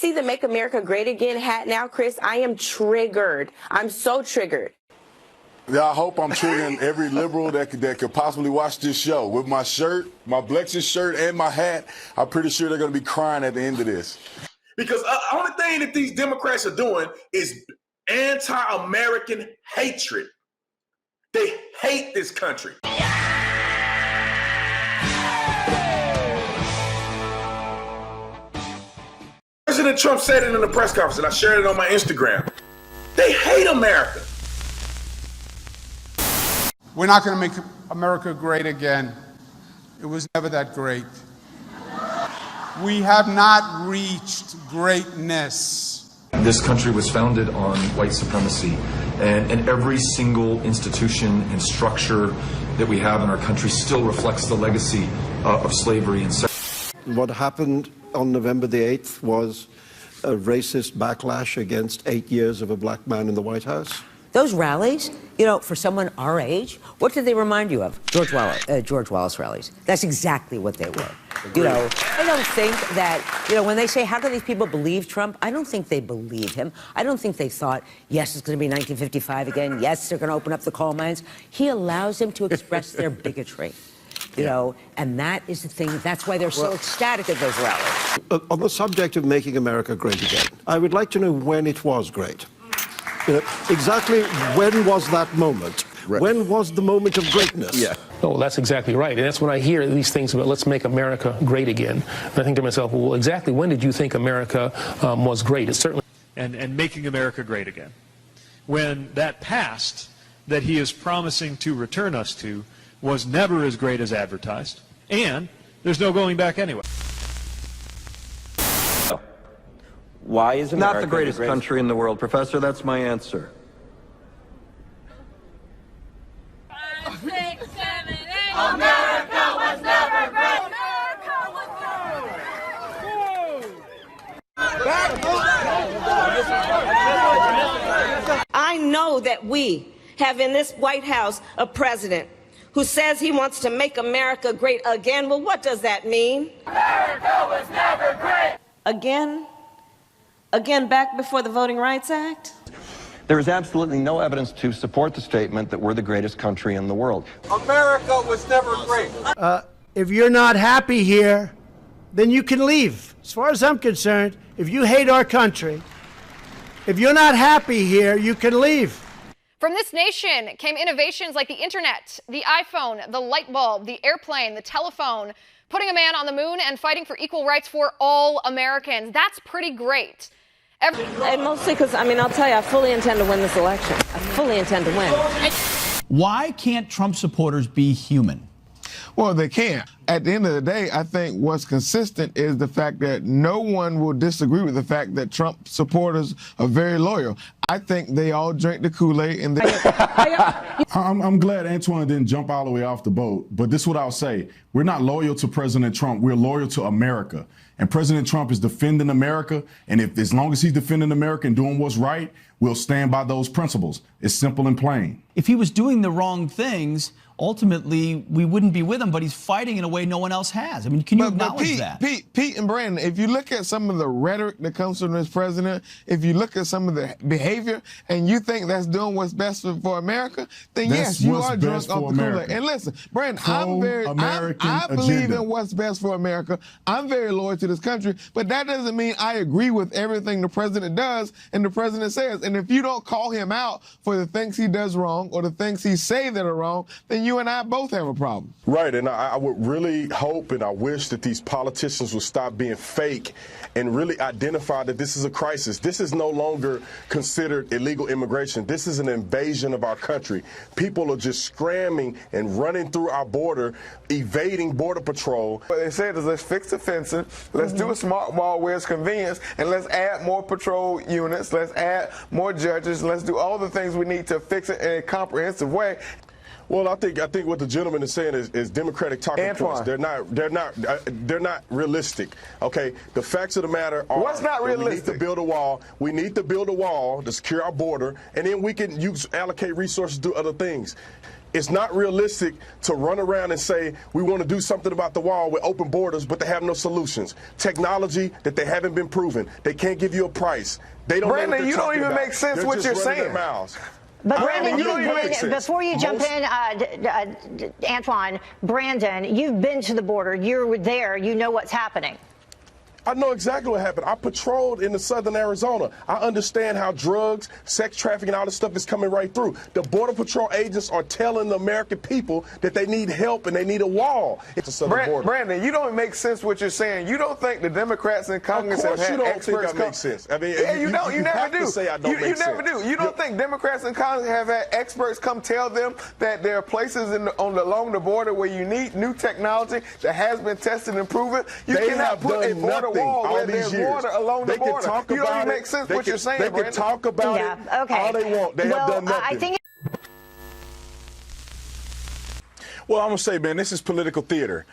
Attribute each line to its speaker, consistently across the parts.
Speaker 1: see the Make America Great Again hat now, Chris, I am triggered. I'm so triggered.
Speaker 2: Yeah, I hope I'm triggering every liberal that could possibly watch this show. With my shirt, my Blexit shirt, and my hat, I'm pretty sure they're going to be crying at the end of this.
Speaker 3: Because the only thing that these Democrats are doing is anti-American hatred. They hate this country. President Trump said it in the press conference, and I shared it on my Instagram. They hate America.
Speaker 4: We're not going to make America great again. It was never that great. We have not reached greatness.
Speaker 5: This country was founded on white supremacy, and every single institution and structure that we have in our country still reflects the legacy of slavery and segregation.
Speaker 6: What happened on November the 8th was a racist backlash against 8 years of a black man in the White House.
Speaker 7: Those rallies, you know, for someone our age, what did they remind you of? George Wallace rallies. That's exactly what they were. Agreed. You know, I don't think that, you know, when they say, how can these people believe Trump? I don't think they believe him. I don't think they thought, yes, it's going to be 1955 again. Yes, they're going to open up the coal mines. He allows them to express their bigotry. You know, and that is the thing. That's why they're so ecstatic at those rallies.
Speaker 6: On the subject of making America great again, I would like to know when it was great. Exactly when was that moment? Right. When was the moment of greatness?
Speaker 8: Yeah. Oh, that's exactly right. And that's when I hear these things about let's make America great again. And I think to myself, well, exactly when did you think America was great? It's certainly...
Speaker 9: And making America great again. When that past that he is promising to return us to was never as great as advertised. And there's no going back anyway.
Speaker 10: Why is America not the greatest country in the world, Professor? That's my answer.
Speaker 11: 5, 6, 7, 8. America was never great. America was never great.
Speaker 1: I know that we have in this White House a president who says he wants to make America great again. Well, what does that mean?
Speaker 11: America was never great.
Speaker 1: Again? Again, back before the Voting Rights Act?
Speaker 10: There is absolutely no evidence to support the statement that we're the greatest country in the world.
Speaker 12: America was never great. If you're not happy here, then you can leave. As far as I'm concerned, if you hate our country, if you're not happy here, you can leave.
Speaker 13: From this nation came innovations like the internet, the iPhone, the light bulb, the airplane, the telephone, putting a man on the moon and fighting for equal rights for all Americans. That's pretty great.
Speaker 1: And mostly because, I mean, I'll tell you, I fully intend to win this election. I fully intend to win.
Speaker 14: Why can't Trump supporters be human?
Speaker 15: Well, they can't. At the end of the day, I think what's consistent is the fact that no one will disagree with the fact that Trump supporters are very loyal. I think they all drink the Kool-Aid and
Speaker 2: I'm glad Antoine didn't jump all the way off the boat, but this is what I'll say. We're not loyal to President Trump. We're loyal to America. And President Trump is defending America. And if as long as he's defending America and doing what's right, we'll stand by those principles. It's simple and plain.
Speaker 14: If he was doing the wrong things, ultimately, we wouldn't be with him, but he's fighting in a way no one else has. I mean, can you acknowledge that?
Speaker 15: Pete and Brandon, if you look at some of the rhetoric that comes from this president, if you look at some of the behavior, and you think that's doing what's best for America, then yes, you are drunk off the Kool-Aid. And listen, Brandon, I believe in what's best for America. I'm very loyal to this country, but that doesn't mean I agree with everything the president does and the president says. And if you don't call him out for the things he does wrong or the things he say that are wrong, then you and I both have a problem.
Speaker 2: Right, and I would really hope and I wish that these politicians would stop being fake and really identify that this is a crisis. This is no longer considered illegal immigration. This is an invasion of our country. People are just scrambling and running through our border, evading Border Patrol.
Speaker 16: What they said is let's fix the fencing, let's do a smart wall where it's convenient, and let's add more patrol units, let's add more judges, let's do all the things we need to fix it in a comprehensive way.
Speaker 2: Well, I think what the gentleman is saying is Democratic talking points. They're not realistic. Okay, the facts of the matter are
Speaker 16: what's not realistic?
Speaker 2: We need to build a wall. We need to build a wall to secure our border, and then we can allocate resources to other things. It's not realistic to run around and say we want to do something about the wall with open borders, but they have no solutions. Technology that they haven't been proven. They can't give you a price. They don't
Speaker 16: Brandon,
Speaker 2: know what
Speaker 16: you don't even
Speaker 2: about.
Speaker 16: make sense
Speaker 2: They're
Speaker 16: what
Speaker 2: just
Speaker 16: you're
Speaker 2: running
Speaker 16: saying.
Speaker 2: their mouths.
Speaker 17: But Brandon,
Speaker 2: before
Speaker 17: you jump in, Antoine, Brandon, you've been to the border. You're there. You know what's happening.
Speaker 2: I know exactly what happened. I patrolled in the southern Arizona. I understand how drugs, sex trafficking, all this stuff is coming right through. The Border Patrol agents are telling the American people that they need help and they need a wall. It's a southern border.
Speaker 16: Brandon, you don't make sense what you're saying. You don't think the Democrats in Congress have had experts
Speaker 2: make sense. I mean,
Speaker 16: yeah, you don't. You never do.
Speaker 2: Say I don't make
Speaker 16: you never
Speaker 2: sense.
Speaker 16: do. You don't think Democrats in Congress have had experts come tell them that there are places along the border where you need new technology that has been tested and proven? You cannot put a border wall where there's water along the border. You don't even make sense what you're saying,
Speaker 2: They
Speaker 16: Brandon.
Speaker 2: can talk about it all they want. They have done nothing.
Speaker 17: I think
Speaker 18: Well, I'm going to say, man, this is political theater.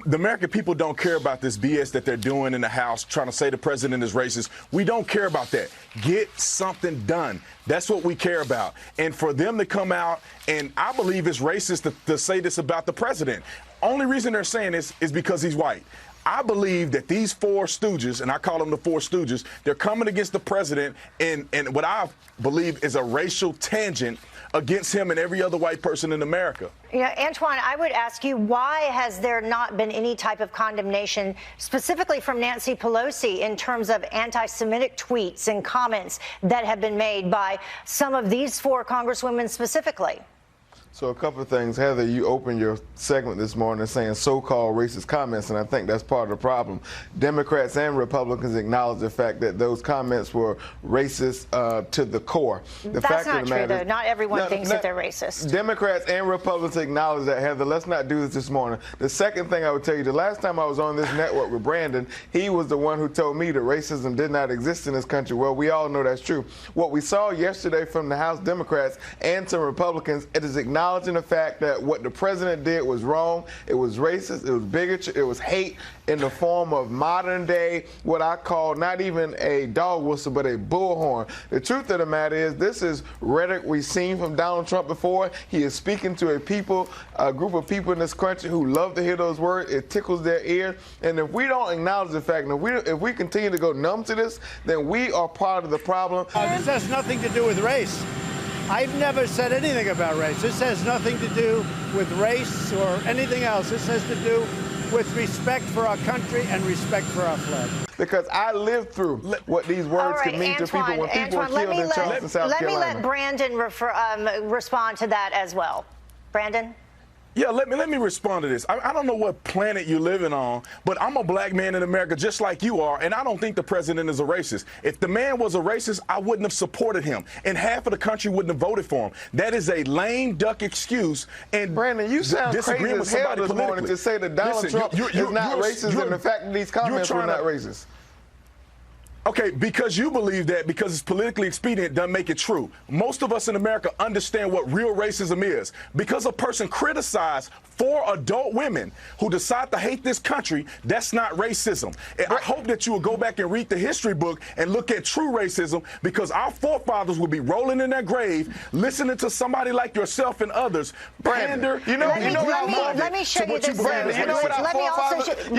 Speaker 18: The American people don't care about this BS that they're doing in the House, trying to say the president is racist. We don't care about that. Get something done. That's what we care about. And for them to come out, and I believe it's racist to say this about the president. Only reason they're saying this is because he's white. I believe that these four stooges, and I call them the four stooges, they're coming against the president in what I believe is a racial tangent against him and every other white person in America.
Speaker 17: Yeah, Antoine, I would ask you, why has there not been any type of condemnation, specifically from Nancy Pelosi, in terms of anti-Semitic tweets and comments that have been made by some of these four congresswomen specifically?
Speaker 16: So a couple of things. Heather, you opened your segment this morning saying so-called racist comments, and I think that's part of the problem. Democrats and Republicans acknowledge the fact that those comments were racist to the core.
Speaker 17: That's not true, though. Not everyone thinks that they're racist.
Speaker 16: Democrats and Republicans acknowledge that, Heather. Let's not do this morning. The second thing I would tell you, the last time I was on this network with Brandon, he was the one who told me that racism did not exist in this country. Well, we all know that's true. What we saw yesterday from the House Democrats and some Republicans, it is acknowledging the fact that what the president did was wrong. It was racist. It was bigotry. It was hate in the form of modern day, what I call not even a dog whistle, but a bullhorn. The truth of the matter is, this is rhetoric we've seen from Donald Trump before. He is speaking to a group of people in this country who love to hear those words. It tickles their ear. And if we don't acknowledge the fact, and if we continue to go numb to this, then we are part of the problem.
Speaker 12: This has nothing to do with race. I've never said anything about race. This has nothing to do with race or anything else. This has to do with respect for our country and respect for our flag.
Speaker 16: Because I lived through what these words could mean to people when people were killed in Charleston, South Carolina.
Speaker 17: Let me let Brandon respond to that as well. Brandon?
Speaker 18: Yeah, let me respond to this. I don't know what planet you're living on, but I'm a black man in America just like you are, and I don't think the president is a racist. If the man was a racist, I wouldn't have supported him, and half of the country wouldn't have voted for him. That is a lame duck excuse. And
Speaker 16: Brandon, you sound crazy as hell this morning to say that Donald Trump is not racist, and the fact that these comments were not racist.
Speaker 18: Okay, because you believe that, because it's politically expedient, doesn't make it true. Most of us in America understand what real racism is. Because a person criticized 4 adult women who decide to hate this country, that's not racism. And I hope that you will go back and read the history book and look at true racism, because our forefathers will be rolling in their grave, listening to somebody like yourself and others pander.
Speaker 17: Let me show you this.
Speaker 16: You know what our forefathers would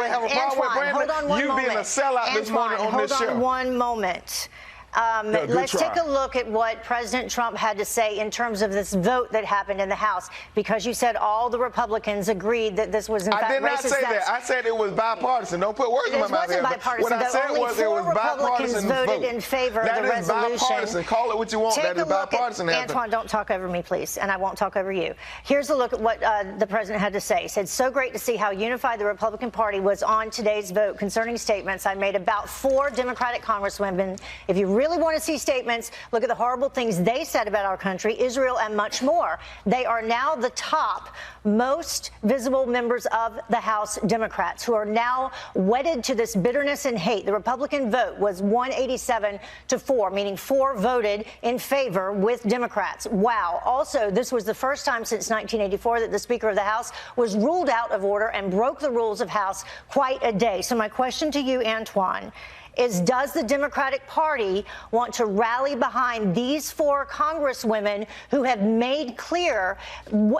Speaker 16: have a problem with, Brandon? You being a sellout this morning on this show.
Speaker 17: Hold on one moment. Let's take a look at what President Trump had to say in terms of this vote that happened in the House, because you said all the Republicans agreed that this was in fact racist.
Speaker 16: I did not say that. I said it was bipartisan. Don't put words in my mouth.
Speaker 17: It wasn't bipartisan.
Speaker 16: What I said was it was bipartisan
Speaker 17: voted in favor of the resolution.
Speaker 16: That is bipartisan. Call it what you want. That is bipartisan.
Speaker 17: Antoine, don't talk over me, please, and I won't talk over you. Here's a look at what the president had to say. He said, "So great to see how unified the Republican Party was on today's vote concerning statements I made about 4 Democratic congresswomen. If you really want to see statements, look at the horrible things they said about our country, Israel, and much more. They are now the top most visible members of the House Democrats, who are now wedded to this bitterness and hate. The Republican vote was 187 to 4, meaning 4 voted in favor with Democrats. Wow. Also, this was the first time since 1984 that the Speaker of the House was ruled out of order and broke the rules of House quite a day. So my question to you, Antoine, is, does the Democratic Party want to rally behind these 4 congresswomen who have made clear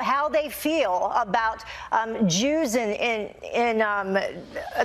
Speaker 17: how they feel about Jews in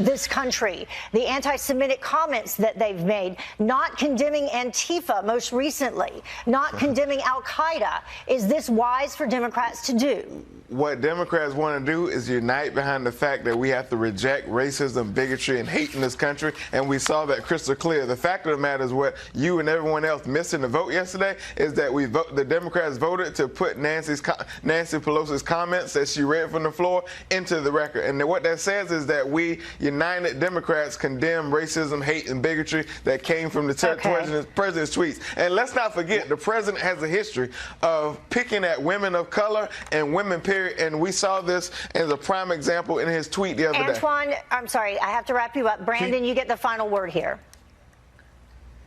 Speaker 17: this country, the anti-Semitic comments that they've made, not condemning Antifa most recently, not condemning Al-Qaeda? Is this wise for Democrats to do?
Speaker 16: What Democrats want to do is unite behind the fact that we have to reject racism, bigotry, and hate in this country, and we saw that crystal clear. The fact of the matter is what you and everyone else missed in the vote yesterday is that the Democrats voted to put Nancy Pelosi's comments that she read from the floor into the record. And what that says is that we, united Democrats, condemn racism, hate, and bigotry that came from the president's tweets. And let's not forget, the president has a history of picking at women of color and women, period. And we saw this as a prime example in his tweet the other day.
Speaker 17: Antoine, I'm sorry, I have to wrap you up. Brandon, you get the final word here.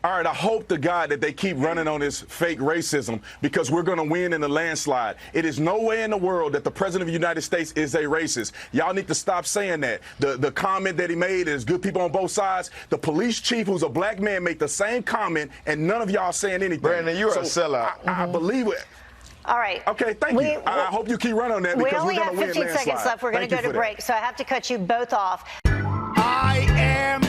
Speaker 18: All right, I hope to God that they keep running on this fake racism, because we're going to win in a landslide. It is no way in the world that the president of the United States is a racist. Y'all need to stop saying that. The comment that he made is good people on both sides. The police chief, who's a black man, made the same comment, and none of y'all saying anything.
Speaker 16: Brandon, you're a sellout.
Speaker 18: I believe it.
Speaker 17: All right.
Speaker 18: Okay, thank you. I hope you keep running on that, because we're going to win landslide.
Speaker 17: We only have 15 seconds left. We're going to go to break, so I have to cut you both off.
Speaker 19: I am